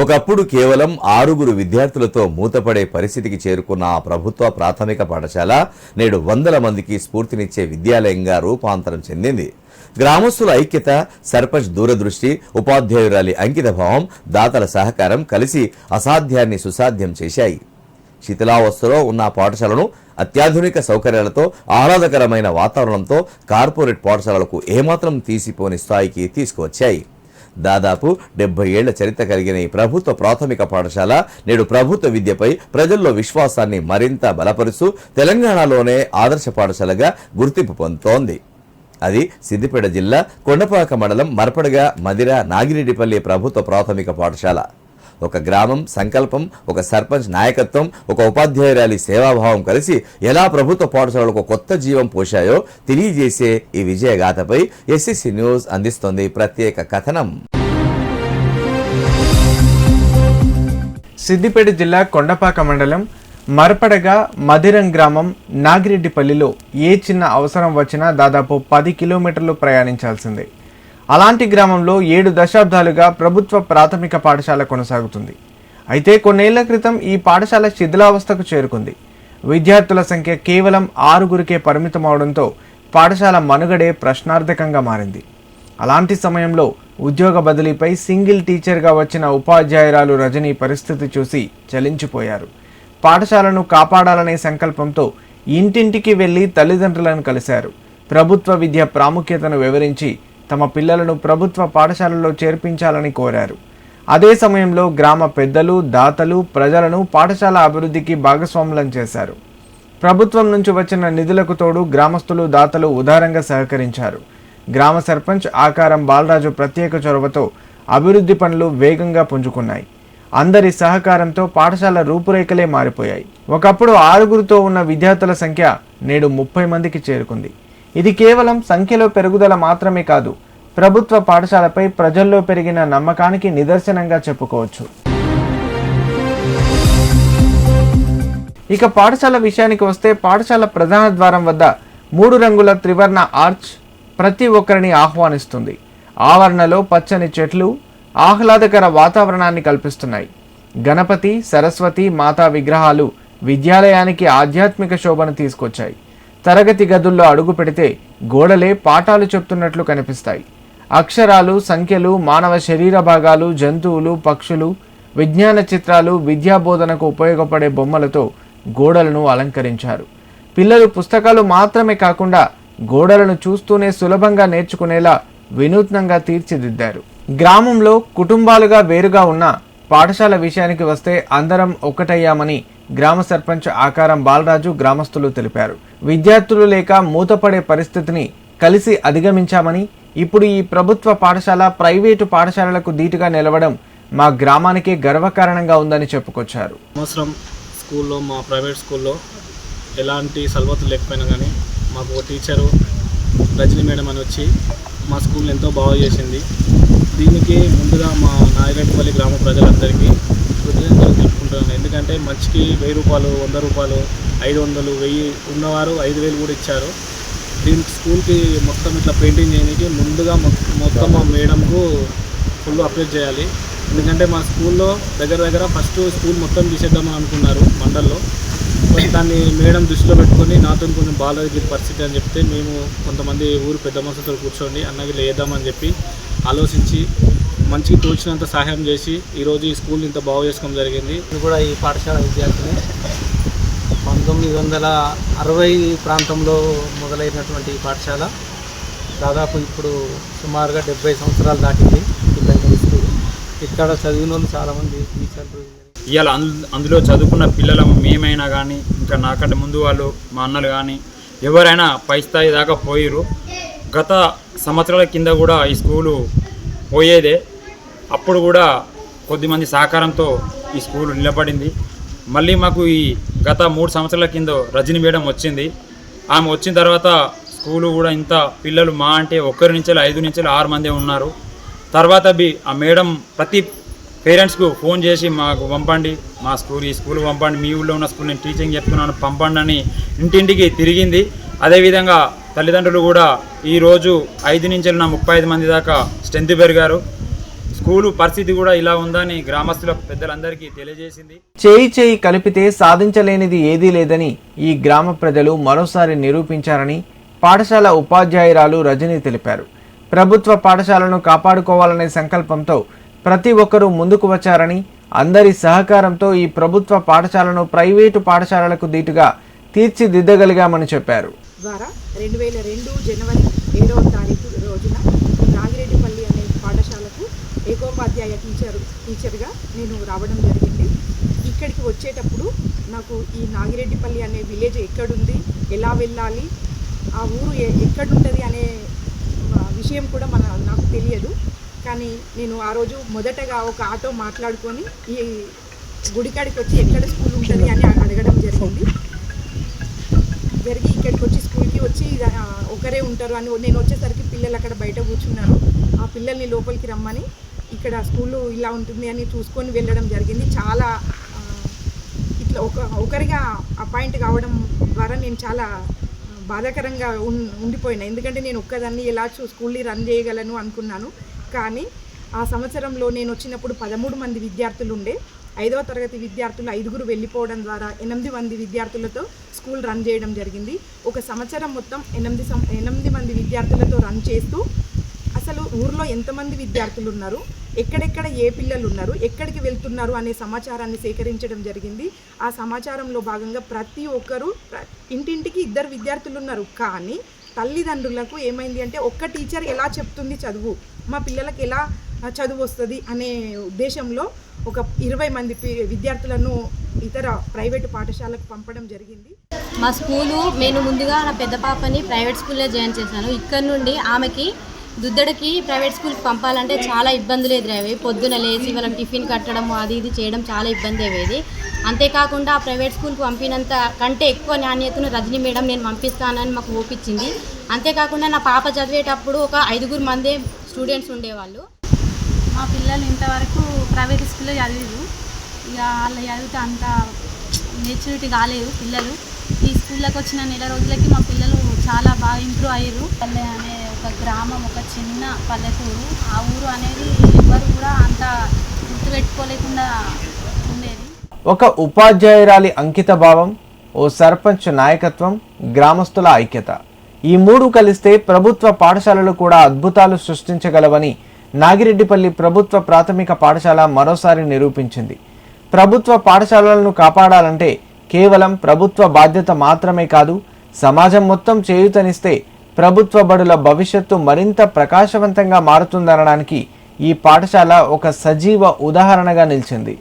ఒకప్పుడు కేవలం 6 విద్యార్థులతో మూతపడే పరిస్థితికి చేరుకున్న ఆ ప్రభుత్వ ప్రాథమిక పాఠశాల నేడు వందల మందికి స్ఫూర్తినిచ్చే విద్యాలయంగా రూపాంతరం చెందింది. గ్రామస్తుల ఐక్యత, సర్పంచ్ దూరదృష్టి, ఉపాధ్యాయురాలి అంకితభావం, దాతల సహకారం కలిసి అసాధ్యాన్ని సుసాధ్యం చేశాయి. శిథిలావస్థలో ఉన్న పాఠశాలను అత్యాధునిక సౌకర్యాలతో, ఆహ్లాదకరమైన వాతావరణంతో కార్పొరేట్ పాఠశాలలకు ఏమాత్రం తీసిపోని స్థాయికి తీసుకువచ్చాయి. దాదాపు 70 ఏళ్ల చరిత్ర కలిగిన ఈ ప్రభుత్వ ప్రాథమిక పాఠశాల నేడు ప్రభుత్వ విద్యపై ప్రజల్లో విశ్వాసాన్ని మరింత బలపరుస్తూ తెలంగాణలోనే ఆదర్శ పాఠశాలగా గుర్తింపు పొందుతోంది. అది సిద్దిపేట జిల్లా కొండపాక మండలం మర్పడగ మదిర నాగిరెడ్డిపల్లి ప్రభుత్వ ప్రాథమిక పాఠశాల. ఒక గ్రామం సంకల్పం, ఒక సర్పంచ్ నాయకత్వం, ఒక ఉపాధ్యాయురాలి సేవాభావం కలిసి ఎలా ప్రభుత్వ పాఠశాలకు కొత్త జీవం పోశాయో తెలియజేసే ఈ విజయగాథపై ఎస్ఎస్సి న్యూస్ అందిస్తోంది ప్రత్యేక కథనం. సిద్దిపేట జిల్లా కొండపాక మండలం మర్పడగ మదిరం గ్రామం నాగిరెడ్డిపల్లిలో ఏ చిన్న అవసరం వచ్చినా దాదాపు 10 కిలోమీటర్లు ప్రయాణించాల్సిందే. అలాంటి గ్రామంలో 7 దశాబ్దాలుగా ప్రభుత్వ ప్రాథమిక పాఠశాల కొనసాగుతుంది. అయితే కొన్నేళ్ల క్రితం ఈ పాఠశాల శిథిలావస్థకు చేరుకుంది. విద్యార్థుల సంఖ్య కేవలం 6కే పరిమితం అవడంతో పాఠశాల మనుగడే ప్రశ్నార్థకంగా మారింది. అలాంటి సమయంలో ఉద్యోగ బదిలీపై సింగిల్ టీచర్గా వచ్చిన ఉపాధ్యాయురాలు రజని పరిస్థితి చూసి చలించిపోయారు. పాఠశాలను కాపాడాలనే సంకల్పంతో ఇంటింటికి వెళ్లి తల్లిదండ్రులను కలిశారు. ప్రభుత్వ విద్య ప్రాముఖ్యతను వివరించి తమ పిల్లలను ప్రభుత్వ పాఠశాలలో చేర్పించాలని కోరారు. అదే సమయంలో గ్రామ పెద్దలు, దాతలు ప్రజలను పాఠశాల అభివృద్ధికి భాగస్వాములను చేశారు. ప్రభుత్వం నుంచి వచ్చిన నిధులకు తోడు గ్రామస్తులు, దాతలు ఉదారంగా సహకరించారు. గ్రామ సర్పంచ్ ఆకారం బాలరాజు ప్రత్యేక చొరవతో అభివృద్ధి పనులు వేగంగా పుంజుకున్నాయి. అందరి సహకారంతో పాఠశాల రూపురేఖలే మారిపోయాయి. ఒకప్పుడు 6తో ఉన్న విద్యార్థుల సంఖ్య నేడు 30 మందికి చేరుకుంది. ఇది కేవలం సంఖ్యలో పెరుగుదల మాత్రమే కాదు, ప్రభుత్వ పాఠశాలపై ప్రజల్లో పెరిగిన నమ్మకానికి నిదర్శనంగా చెప్పుకోవచ్చు. ఇక పాఠశాల విషయానికి వస్తే పాఠశాల ప్రధాన ద్వారం వద్ద 3 రంగుల త్రివర్ణ ఆర్చ్ ప్రతి ఒక్కరిని ఆహ్వానిస్తుంది. ఆవరణలో పచ్చని చెట్లు ఆహ్లాదకర వాతావరణాన్ని కల్పిస్తున్నాయి. గణపతి, సరస్వతి మాతా విగ్రహాలు విద్యాలయానికి ఆధ్యాత్మిక శోభను తీసుకొచ్చాయి. తరగతి గదుల్లో అడుగు పెడితే గోడలే పాఠాలు చెప్తున్నట్లు కనిపిస్తాయి. అక్షరాలు, సంఖ్యలు, మానవ శరీర భాగాలు, జంతువులు, పక్షులు, విజ్ఞాన చిత్రాలు, విద్యాబోధనకు ఉపయోగపడే బొమ్మలతో గోడలను అలంకరించారు. పిల్లలు పుస్తకాలు మాత్రమే కాకుండా గోడలను చూస్తూనే సులభంగా నేర్చుకునేలా వినూత్నంగా తీర్చిదిద్దారు. గ్రామంలో కుటుంబాలుగా వేరుగా ఉన్న పాఠశాల విషయానికి వస్తే అందరం ఒక్కటయ్యామని గ్రామ సర్పంచ్ ఆకారం బాలరాజు గ్రామస్తులు తెలిపారు. విద్యార్థులు లేక మూతపడే పరిస్థితిని కలిసి అధిగమించామని, ఇప్పుడు ఈ ప్రభుత్వ పాఠశాల ప్రైవేటు పాఠశాలలకు ధీటుగా నిలవడం మా గ్రామానికే గర్వకారణంగా ఉందని చెప్పుకొచ్చారు. సంవత్సరం స్కూల్లో, మా ప్రైవేట్ స్కూల్లో ఎలాంటి సల్వతులు లేకపోయినా కానీ మాకు ఒక టీచరు రజని మేడం అని వచ్చి మా స్కూల్ని ఎంతో బాగా చేసింది. దీనికి ముందుగా మా నాగిరెడ్డిపల్లి గ్రామ ప్రజలందరికీ కృతజ్ఞతలు తెలుపుకుంటున్నాను. ఎందుకంటే మంచికి 1000 రూపాయలు, 100 రూపాయలు, 500, 1000 ఉన్నవారు 5000 కూడా ఇచ్చారు. దీనికి స్కూల్కి మొత్తం ఇట్లా పెయింటింగ్ చేయడానికి ముందుగా మొత్తం మా మేడంకు ఫుల్ అప్లైట్ చేయాలి. ఎందుకంటే మా స్కూల్లో దగ్గర ఫస్ట్ స్కూల్ మొత్తం తీసేద్దామని అనుకున్నారు మండల్లో. దాన్ని మేడం దృష్టిలో పెట్టుకొని నాతో కొంచెం బాగాలేదు పరిస్థితి అని చెప్తే మేము కొంతమంది ఊరు పెద్ద మనుషులతో కూర్చోండి అన్నకి లేద్దామని చెప్పి ఆలోచించి మంచిగా తోచినంత సహాయం చేసి ఈరోజు ఈ స్కూల్ ఇంత బాగు చేసుకోవడం జరిగింది. ఇది కూడా ఈ పాఠశాల విద్యార్థిని 1960 ప్రాంతంలో మొదలైనటువంటి ఈ పాఠశాల దాదాపు ఇప్పుడు సుమారుగా 70 సంవత్సరాలు దాటింది. ఈ ప్రైమరీ స్కూల్ ఇక్కడ చదివిన వాళ్ళు చాలామంది టీచర్లు ఇవాళ అందులో చదువుకున్న పిల్లలు మేమైనా కానీ ఇంకా నాకంటే ముందు వాళ్ళు మా అన్నలు కానీ ఎవరైనా పై స్థాయి దాకా పోయిరు. గత సంవత్సరాల కింద కూడా ఈ స్కూలు పోయేదే. అప్పుడు కూడా కొద్దిమంది సహకారంతో ఈ స్కూలు నిలబడింది. మళ్ళీ మాకు ఈ గత 3 సంవత్సరాల కింద రజని మేడం వచ్చింది. ఆమె వచ్చిన తర్వాత స్కూలు కూడా ఇంత పిల్లలు మా అంటే 1 నుంచి 5 నుంచి 6 మంది ఉన్నారు. తర్వాత ఆ మేడం ప్రతి పేరెంట్స్కు ఫోన్ చేసి మాకు పంపండి, మా ఈ స్కూల్ పంపండి, మీ ఊళ్ళో ఉన్న స్కూల్ నేను టీచింగ్ చెప్తున్నాను పంపండి అని ఇంటింటికి తిరిగింది. అదేవిధంగా తల్లిదండ్రులు కూడా ఈరోజు 5 నుంచి 35 మంది దాకా స్ట్రెంత్ పెరిగారు. స్కూలు పరిస్థితి కూడా ఇలా ఉందని గ్రామస్తుల పెద్దలందరికీ తెలియజేసింది. చేయి కలిపితే సాధించలేనిది ఏదీ లేదని ఈ గ్రామ ప్రజలు మరోసారి నిరూపించారని పాఠశాల ఉపాధ్యాయురాలు రజని తెలిపారు. ప్రభుత్వ పాఠశాలను కాపాడుకోవాలనే సంకల్పంతో ప్రతి ఒక్కరూ ముందుకు వచ్చారని, అందరి సహకారంతో ఈ ప్రభుత్వ పాఠశాలను ప్రైవేటు పాఠశాలలకు దీటుగా తీర్చిదిద్దగలిగామని చెప్పారు. ద్వారా 2002 జనవరి 7వ తారీఖు రోజున నాగిరెడ్డిపల్లి అనే పాఠశాలకు ఏకోపాధ్యాయ టీచర్గా నేను రావడం జరిగింది. ఇక్కడికి వచ్చేటప్పుడు నాకు ఈ నాగిరెడ్డిపల్లి అనే విలేజ్ ఎక్కడుంది, ఎలా వెళ్ళాలి, ఆ ఊరు ఎక్కడుంటుంది అనే విషయం కూడా నాకు తెలియదు. కానీ నేను ఆ రోజు మొదటగా ఒక ఆటో మాట్లాడుకొని ఈ గుడికాడికి వచ్చి ఎక్కడ స్కూల్ ఉంటుంది అని అడగడం జరిగింది. ఇక్కడికి వచ్చి స్కూల్కి వచ్చి ఒకరే ఉంటారు అని నేను వచ్చేసరికి పిల్లలు అక్కడ బయట కూర్చున్నారు. ఆ పిల్లల్ని లోపలికి రమ్మని ఇక్కడ స్కూలు ఇలా ఉంటుంది అని చూసుకొని వెళ్ళడం జరిగింది. చాలా ఇట్లా ఒకరిగా అపాయింట్ కావడం ద్వారా నేను చాలా బాధాకరంగా ఉండిపోయినా. ఎందుకంటే నేను ఒక్కదాన్ని ఎలా స్కూల్ని రన్ చేయగలను అనుకున్నాను. కానీ ఆ సంవత్సరంలో నేను వచ్చినప్పుడు 13 మంది విద్యార్థులు ఉండే. 5వ తరగతి విద్యార్థులు 5గురు వెళ్ళిపోవడం ద్వారా 8 మంది విద్యార్థులతో స్కూల్ రన్ చేయడం జరిగింది. ఒక సంవత్సరం మొత్తం 8 మంది విద్యార్థులతో రన్ చేస్తూ అసలు ఊర్లో ఎంతమంది విద్యార్థులు ఉన్నారు, ఎక్కడెక్కడ ఏ పిల్లలు ఉన్నారు, ఎక్కడికి వెళ్తున్నారు అనే సమాచారాన్ని సేకరించడం జరిగింది. ఆ సమాచారంలో భాగంగా ప్రతి ఒక్కరూ ఇంటింటికి 2 విద్యార్థులు ఉన్నారు. కానీ తల్లిదండ్రులకు ఏమైంది అంటే ఒక్క టీచర్ ఎలా చెప్తుంది చదువు, మా పిల్లలకి ఎలా చదువు వస్తుంది అనే ఉద్దేశంలో ఒక 20 మంది విద్యార్థులను ఇతర ప్రైవేటు పాఠశాలకు పంపడం జరిగింది. మా స్కూలు నేను ముందుగా నా పెద్ద పాపని ప్రైవేట్ స్కూల్లో జాయిన్ చేశాను. ఇక్కడ నుండి ఆమెకి దుద్దడికి ప్రైవేట్ స్కూల్కి పంపాలంటే చాలా ఇబ్బందులు ఎదురయ్యేవి. పొద్దున లేచి వాళ్ళకి టిఫిన్ కట్టడం అది ఇది చేయడం చాలా ఇబ్బంది అయ్యేది. అంతేకాకుండా ప్రైవేట్ స్కూల్కి పంపినంత కంటే ఎక్కువ నాణ్యతను రజని మేడం నేను పంపిస్తానని మాకు ఓపించింది. అంతేకాకుండా నా పాప చదివేటప్పుడు ఒక 5 మంది స్టూడెంట్స్ ఉండేవాళ్ళు. మా పిల్లలు ఇంతవరకు ప్రైవేట్ స్కూల్లో చదివారు. ఇక వాళ్ళు చదివితే అంత మెచ్యూరిటీ కాలేదు పిల్లలు. ఈ స్కూల్లోకి వచ్చిన నెల రోజులకి మా పిల్లలు చాలా బాగా ఇంప్రూవ్ అయ్యారు. పల్లె అనే ఒక గ్రామం, ఒక చిన్న పల్లెటూరు. ఆ ఊరు అనేది ఎవరు కూడా అంత గుర్తుపెట్టుకోలేకుండా ఉండేది. ఒక ఉపాధ్యాయురాలి అంకిత భావం, ఓ సర్పంచ్ నాయకత్వం, గ్రామస్తుల ఐక్యత, ఈ 3 కలిస్తే ప్రభుత్వ పాఠశాలలు కూడా అద్భుతాలు సృష్టించగలవని నాగిరెడ్డిపల్లి ప్రభుత్వ ప్రాథమిక పాఠశాల మరోసారి నిరూపించింది. ప్రభుత్వ పాఠశాలలను కాపాడాలంటే కేవలం ప్రభుత్వ బాధ్యత మాత్రమే కాదు, సమాజం మొత్తం చేయూతనిస్తే ప్రభుత్వ బడుల భవిష్యత్తు మరింత ప్రకాశవంతంగా మారుతుందనడానికి ఈ పాఠశాల ఒక సజీవ ఉదాహరణగా నిలిచింది.